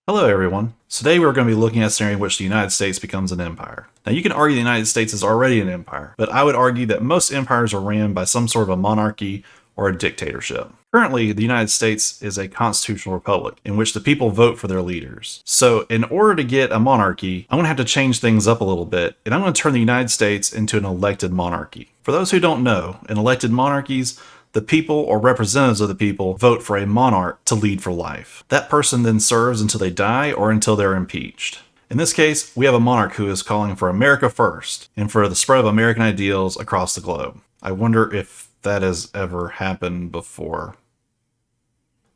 Hello, everyone. Today we're going to be looking at a scenario in which the United States becomes an empire. Now, you can argue the United States is already an empire, but I would argue that most empires are ran by some sort of a monarchy or a dictatorship. Currently, the United States is a constitutional republic in which the people vote for their leaders. So, in order to get a monarchy, I'm going to have to change things up a little bit, and I'm going to turn the United States into an elected monarchy. For those who don't know, in elected monarchies, the people or representatives of the people vote for a monarch to lead for life. That person then serves until they die or until they're impeached. In this case, we have a monarch who is calling for America first and for the spread of American ideals across the globe. I wonder if that has ever happened before.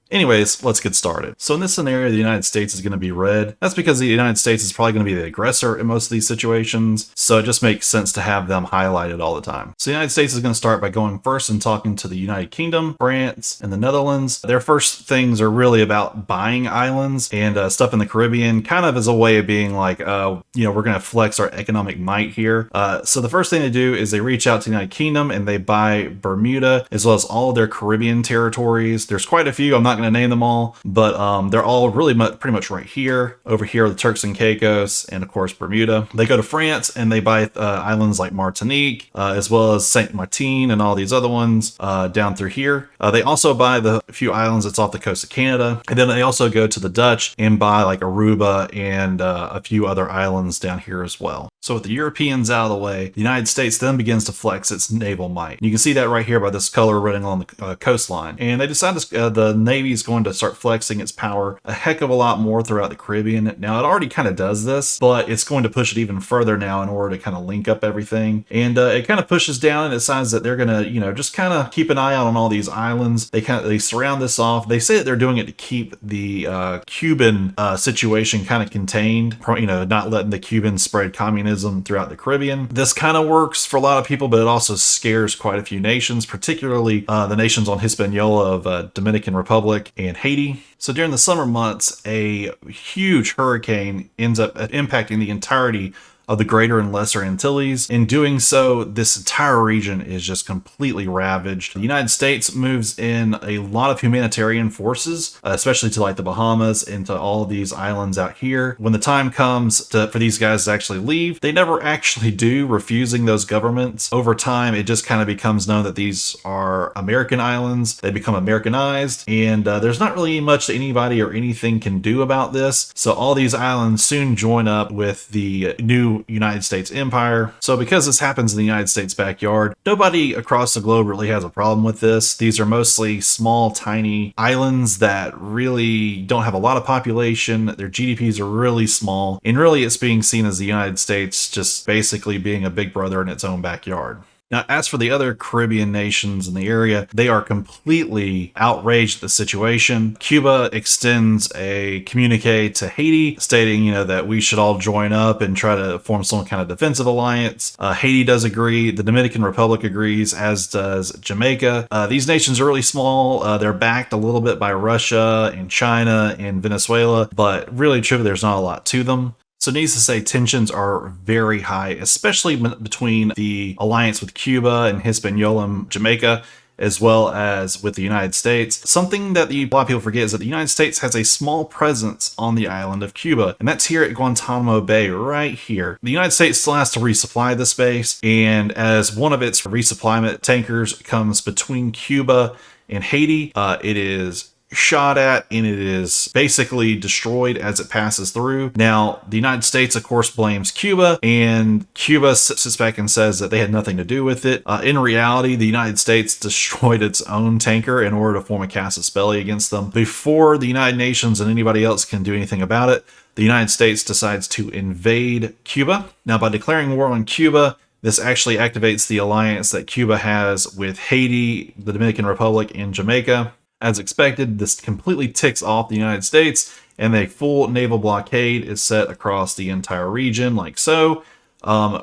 Anyways, let's get started. So in this scenario, the United States is going to be red. That's because the United States is probably going to be the aggressor in most of these situations, so it just makes sense to have them highlighted all the time. So the United States is going to start by going first and talking to the United Kingdom, France, and the Netherlands. Their first things are really about buying islands and stuff in the Caribbean, kind of as a way of being like, we're going to flex our economic might here. So the first thing they do is they reach out to the United Kingdom and they buy Bermuda, as well as all of their Caribbean territories. There's quite a few. I'm not going to name them all, but they're all really pretty much right here. Over here are the Turks and Caicos, and of course Bermuda. They go to France and they buy islands like Martinique, as well as Saint Martin and all these other ones down through here. They also buy the few islands that's off the coast of Canada, and then they also go to the Dutch and buy like Aruba and a few other islands down here as well. So with the Europeans out of the way, the United States then begins to flex its naval might. You can see that right here by this color running along the coastline. And they decide the Navy is going to start flexing its power a heck of a lot more throughout the Caribbean. Now, it already kind of does this, but it's going to push it even further now in order to kind of link up everything. And it kind of pushes down and decides that they're going to, just kind of keep an eye out on all these islands. They surround this off. They say that they're doing it to keep the Cuban situation kind of contained, not letting the Cubans spread communism throughout the Caribbean. This kind of works for a lot of people, but it also scares quite a few nations, particularly the nations on Hispaniola of Dominican Republic and Haiti. So during the summer months, a huge hurricane ends up impacting the entirety of the Greater and Lesser Antilles. In doing so, this entire region is just completely ravaged. The United States moves in a lot of humanitarian forces, especially to like the Bahamas and to all of these islands out here. When the time comes for these guys to actually leave, they never actually do, refusing those governments. Over time, it just kind of becomes known that these are American islands. They become Americanized, and there's not really much that anybody or anything can do about this. So all these islands soon join up with the new United States empire. So because this happens in the United States backyard, nobody across the globe really has a problem with this. These are mostly small, tiny islands that really don't have a lot of population. Their GDPs are really small, and really it's being seen as the United States just basically being a big brother in its own backyard. Now, as for the other Caribbean nations in the area, they are completely outraged at the situation. Cuba extends a communique to Haiti stating, that we should all join up and try to form some kind of defensive alliance. Haiti does agree. The Dominican Republic agrees, as does Jamaica. These nations are really small. They're backed a little bit by Russia and China and Venezuela, but really, truly, there's not a lot to them. So needless to say, tensions are very high, especially between the alliance with Cuba and Hispaniola and Jamaica, as well as with the United States. Something that a lot of people forget is that the United States has a small presence on the island of Cuba, and that's here at Guantanamo Bay, right here. The United States still has to resupply this base, and as one of its resupply tankers comes between Cuba and Haiti, it is shot at and it is basically destroyed as it passes through. Now, the United States, of course, blames Cuba, and Cuba sits back and says that they had nothing to do with it. In reality, the United States destroyed its own tanker in order to form a casus belli against them. Before the United Nations and anybody else can do anything about it, the United States decides to invade Cuba. Now, by declaring war on Cuba, this actually activates the alliance that Cuba has with Haiti, the Dominican Republic, and Jamaica. As expected, this completely ticks off the United States, and a full naval blockade is set across the entire region, like so.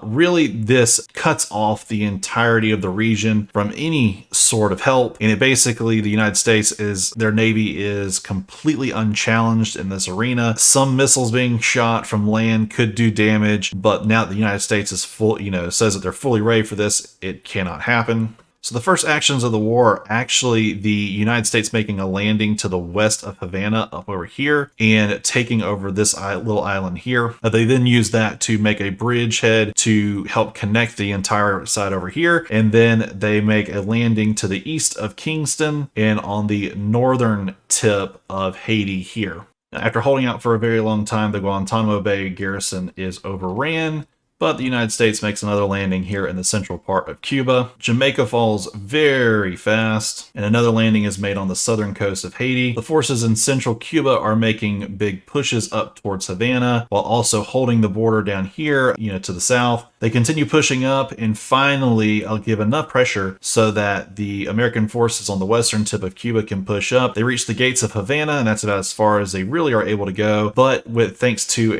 Really, this cuts off the entirety of the region from any sort of help, and the United States their Navy is completely unchallenged in this arena. Some missiles being shot from land could do damage, but now that the United States is says that they're fully ready for this, it cannot happen. So the first actions of the war are actually the United States making a landing to the west of Havana up over here and taking over this little island here. They then use that to make a bridgehead to help connect the entire side over here. And then they make a landing to the east of Kingston and on the northern tip of Haiti here. After holding out for a very long time, the Guantanamo Bay garrison is overran, but the United States makes another landing here in the central part of Cuba. Jamaica falls very fast, and another landing is made on the southern coast of Haiti. The forces in central Cuba are making big pushes up towards Havana, while also holding the border down here, to the south. They continue pushing up, and finally, I'll give enough pressure so that the American forces on the western tip of Cuba can push up. They reach the gates of Havana, and that's about as far as they really are able to go. But thanks to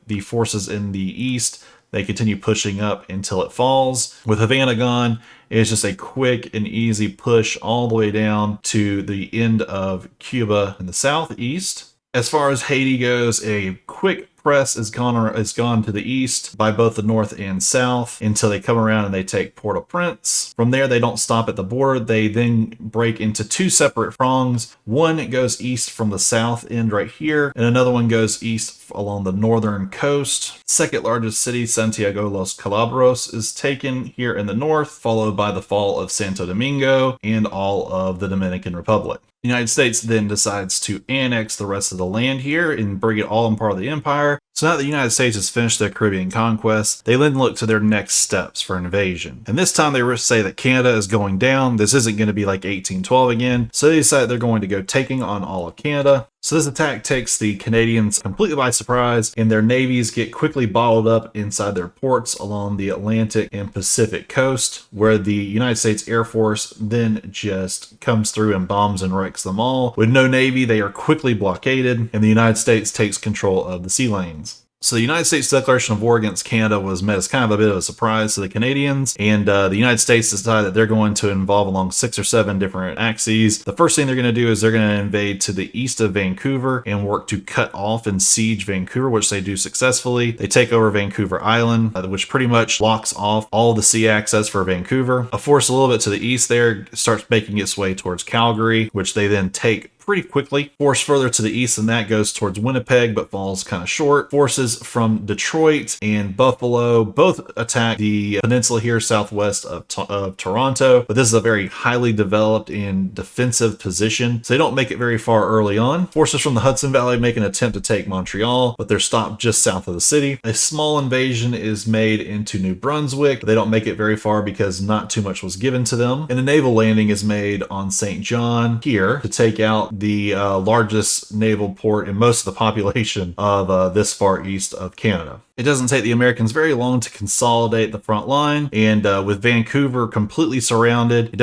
the forces in the east, they continue pushing up until it falls. With Havana gone, it's just a quick and easy push all the way down to the end of Cuba in the southeast. As far as Haiti goes, a quick press is gone to the east by both the north and south until they come around and they take Port-au-Prince. From there, they don't stop at the border. They then break into two separate prongs. One goes east from the south end right here, and another one goes east along the northern coast. Second largest city, Santiago los Calabros, is taken here in the north, followed by the fall of Santo Domingo and all of the Dominican Republic. The United States then decides to annex the rest of the land here and bring it all in part of the empire. So now that the United States has finished their Caribbean conquest, they then look to their next steps for invasion. And this time they say that Canada is going down. This isn't going to be like 1812 again. So they decide they're going to go taking on all of Canada. So this attack takes the Canadians completely by surprise, and their navies get quickly bottled up inside their ports along the Atlantic and Pacific coast, where the United States Air Force then just comes through and bombs and wrecks them all. With no navy, they are quickly blockaded, and the United States takes control of the sea lanes. So the United States declaration of war against Canada was met as kind of a bit of a surprise to the Canadians, and the United States decided that they're going to involve along 6 or 7 different axes. The first thing they're going to do is they're going to invade to the east of Vancouver and work to cut off and siege Vancouver, which they do successfully. They take over Vancouver Island, which pretty much blocks off all the sea access for Vancouver. A force a little bit to the east there starts making its way towards Calgary, which they then take pretty quickly. Force further to the east than that goes towards Winnipeg, but falls kind of short. Forces from Detroit and Buffalo both attack the peninsula here southwest of Toronto, but this is a very highly developed and defensive position, so they don't make it very far early on. Forces from the Hudson Valley make an attempt to take Montreal, but they're stopped just south of the city. A small invasion is made into New Brunswick, but they don't make it very far because not too much was given to them. And a naval landing is made on St. John here to take out the largest naval port in most of the population of this far east of Canada. It doesn't take the Americans very long to consolidate the front line, and with Vancouver completely surrounded, it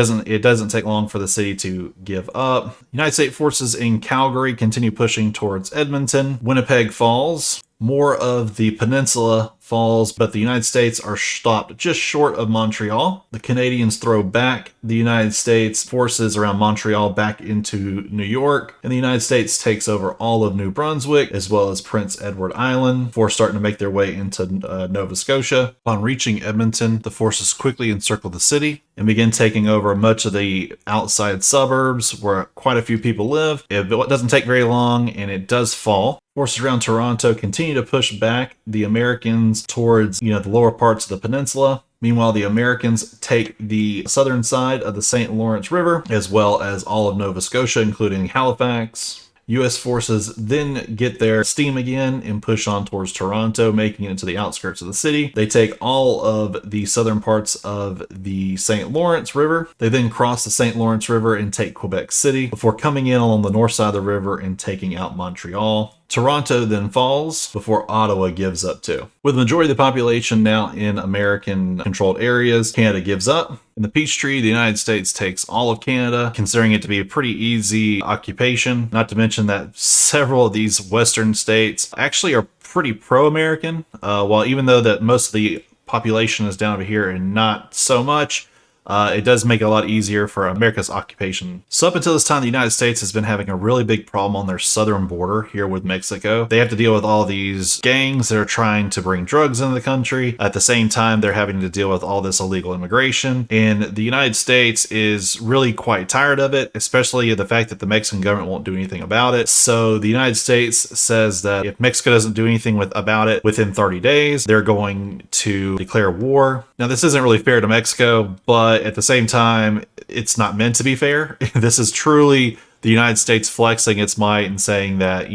doesn't take long for the city to give up. United States forces in Calgary continue pushing towards Edmonton. Winnipeg falls. More of the peninsula falls, but the United States are stopped just short of Montreal. The Canadians throw back the United States forces around Montreal back into New York, and the United States takes over all of New Brunswick as well as Prince Edward Island before starting to make their way into Nova Scotia. Upon reaching Edmonton, the forces quickly encircle the city and begin taking over much of the outside suburbs where quite a few people live. It doesn't take very long, and it does fall. Forces around Toronto continue to push back the Americans towards, the lower parts of the peninsula. Meanwhile, the Americans take the southern side of the St. Lawrence River, as well as all of Nova Scotia, including Halifax. U.S. forces then get their steam again and push on towards Toronto, making it to the outskirts of the city. They take all of the southern parts of the St. Lawrence River. They then cross the St. Lawrence River and take Quebec City before coming in along the north side of the river and taking out Montreal. Toronto then falls before Ottawa gives up too. With the majority of the population now in American-controlled areas, Canada gives up. In the Peachtree, the United States takes all of Canada, considering it to be a pretty easy occupation. Not to mention that several of these western states actually are pretty pro-American, while even though that most of the population is down over here and not so much, it does make it a lot easier for America's occupation. So up until this time, the United States has been having a really big problem on their southern border here with Mexico. They have to deal with all these gangs that are trying to bring drugs into the country. At the same time, they're having to deal with all this illegal immigration. And the United States is really quite tired of it, especially the fact that the Mexican government won't do anything about it. So the United States says that if Mexico doesn't do anything about it within 30 days, they're going to declare war. Now, this isn't really fair to Mexico, but at the same time, it's not meant to be fair. This is truly the United States flexing its might and saying that,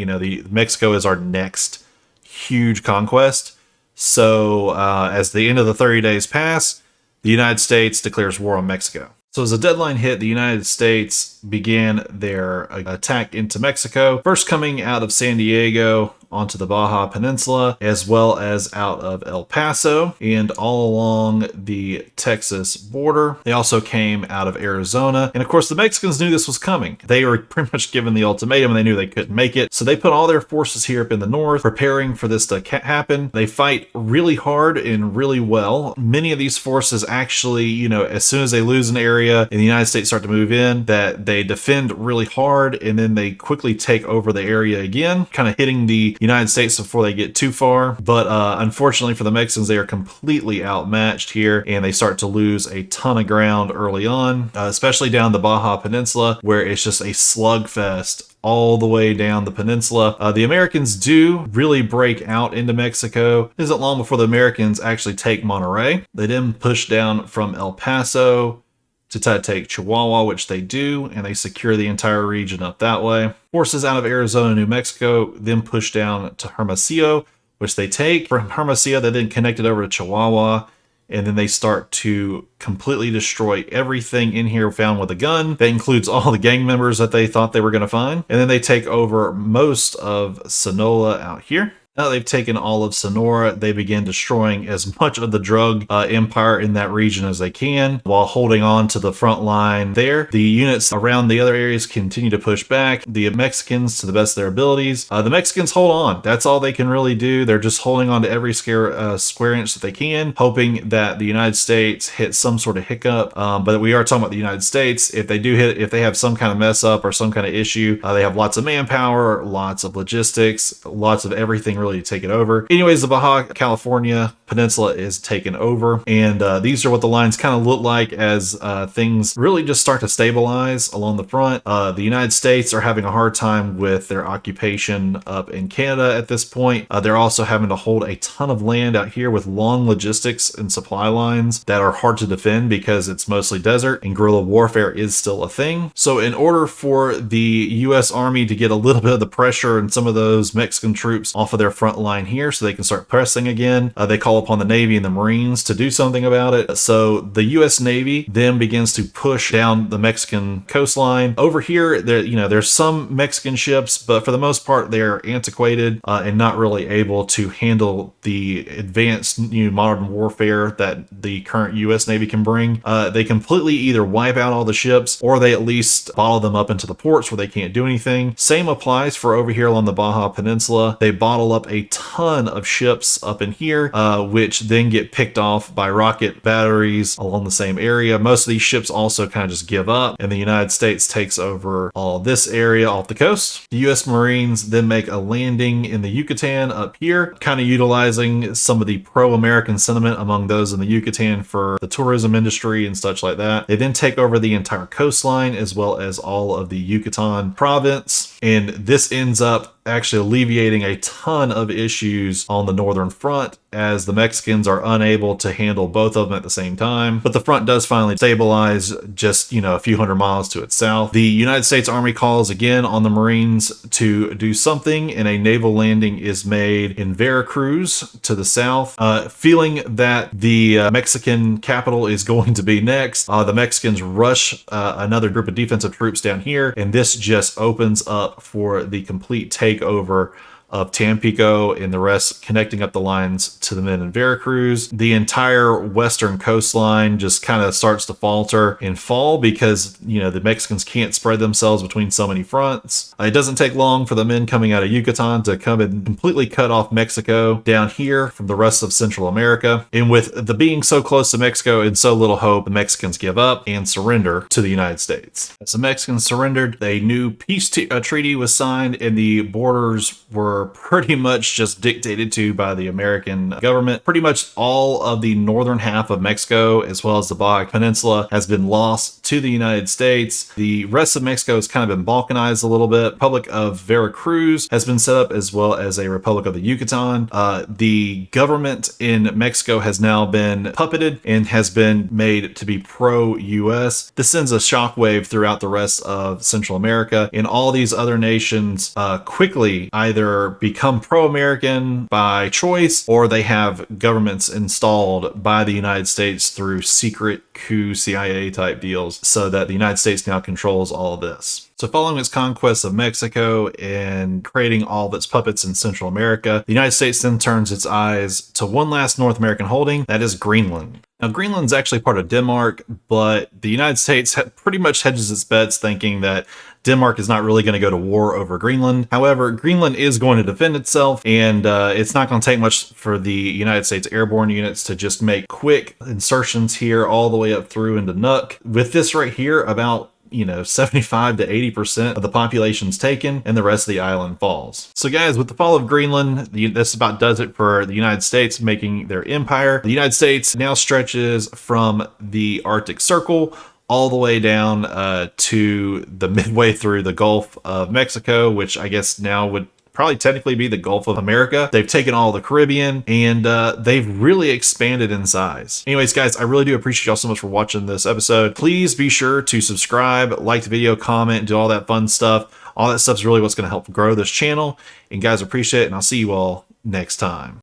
Mexico is our next huge conquest. So as the end of the 30 days pass, the United States declares war on Mexico. So as the deadline hit, the United States began their attack into Mexico, first coming out of San Diego onto the Baja Peninsula, as well as out of El Paso and all along the Texas border. They also came out of Arizona. And of course, the Mexicans knew this was coming. They were pretty much given the ultimatum and they knew they couldn't make it. So they put all their forces here up in the north, preparing for this to happen. They fight really hard and really well. Many of these forces actually, as soon as they lose an area and the United States start to move in, that they defend really hard and then they quickly take over the area again, kind of hitting the United States before they get too far. But unfortunately for the Mexicans, they are completely outmatched here and they start to lose a ton of ground early on, especially down the Baja Peninsula, where it's just a slugfest all the way down the peninsula. The Americans do really break out into Mexico. It isn't long before the Americans actually take Monterrey. They then push down from El Paso to try to take Chihuahua, which they do, and they secure the entire region up that way. Forces out of Arizona and New Mexico then push down to Hermosillo, which they take. From Hermosillo, they then connect it over to Chihuahua, and then they start to completely destroy everything in here found with a gun. That includes all the gang members that they thought they were going to find. And then they take over most of Sonora out here. Now they've taken all of Sonora, they begin destroying as much of the drug empire in that region as they can while holding on to the front line there. The units around the other areas continue to push back. The Mexicans, to the best of their abilities, the Mexicans hold on. That's all they can really do. They're just holding on to every square inch that they can, hoping that the United States hits some sort of hiccup. But we are talking about the United States. If they have some kind of mess up or some kind of issue, they have lots of manpower, lots of logistics, lots of everything really to take it over. Anyways, the Baja California Peninsula is taken over, and these are what the lines kind of look like as things really just start to stabilize along the front. The United States are having a hard time with their occupation up in Canada at this point. They're also having to hold a ton of land out here with long logistics and supply lines that are hard to defend because it's mostly desert and guerrilla warfare is still a thing. So in order for the U.S. Army to get a little bit of the pressure and some of those Mexican troops off of their front line here so they can start pressing again, they call upon the Navy and the Marines to do something about it. So the U.S. Navy then begins to push down the Mexican coastline. Over here, there's some Mexican ships, but for the most part, they're antiquated and not really able to handle the advanced modern warfare that the current U.S. Navy can bring. They completely either wipe out all the ships or they at least bottle them up into the ports where they can't do anything. Same applies for over here along the Baja Peninsula. They bottle up a ton of ships up in here, which then get picked off by rocket batteries along the same area. Most of these ships also kind of just give up, and the United States takes over all this area off the coast. The U.S. Marines then make a landing in the Yucatan up here, kind of utilizing some of the pro-American sentiment among those in the Yucatan for the tourism industry and such like that. They then take over the entire coastline as well as all of the Yucatan province, and this ends up actually alleviating a ton of issues on the northern front as the Mexicans are unable to handle both of them at the same time. But the front does finally stabilize just, a few hundred miles to its south. The United States Army calls again on the Marines to do something, and a naval landing is made in Veracruz to the south. Feeling that the Mexican capital is going to be next, the Mexicans rush another group of defensive troops down here, and this just opens up for the complete takeover of Tampico and the rest connecting up the lines to the men in Veracruz. The entire western coastline just kind of starts to falter and fall because, you know, the Mexicans can't spread themselves between so many fronts. It doesn't take long for the men coming out of Yucatan to come and completely cut off Mexico down here from the rest of Central America. And with the being so close to Mexico and so little hope, the Mexicans give up and surrender to the United States. As the Mexicans surrendered, a new peace treaty was signed, and the borders were pretty much just dictated to by the American government. Pretty much all of the northern half of Mexico, as well as the Baja Peninsula, has been lost to the United States. The rest of Mexico has kind of been balkanized a little bit. Republic of Veracruz has been set up, as well as a Republic of the Yucatan. The government in Mexico has now been puppeted and has been made to be pro-US. This sends a shockwave throughout the rest of Central America, and all these other nations quickly either become pro-American by choice, or they have governments installed by the United States through secret coup CIA type deals, so that the United States now controls all of this. So following its conquest of Mexico and creating all of its puppets in Central America, the United States then turns its eyes to one last North American holding, that is Greenland. Now, Greenland's actually part of Denmark, but the United States pretty much hedges its bets thinking that Denmark is not really going to go to war over Greenland. However, Greenland is going to defend itself, and it's not going to take much for the United States airborne units to just make quick insertions here all the way up through into Nuuk. With this right here, about 75 to 80% of the population's taken, and the rest of the island falls. So guys, with the fall of Greenland, this about does it for the United States making their empire. The United States now stretches from the Arctic Circle all the way down to the midway through the Gulf of Mexico, which I guess now would probably technically be the Gulf of America. They've taken all the Caribbean, and they've really expanded in size. Anyways, guys, I really do appreciate y'all so much for watching this episode. Please be sure to subscribe, like the video, comment, do all that fun stuff. All that stuff is really what's going to help grow this channel. And guys, appreciate it, and I'll see you all next time.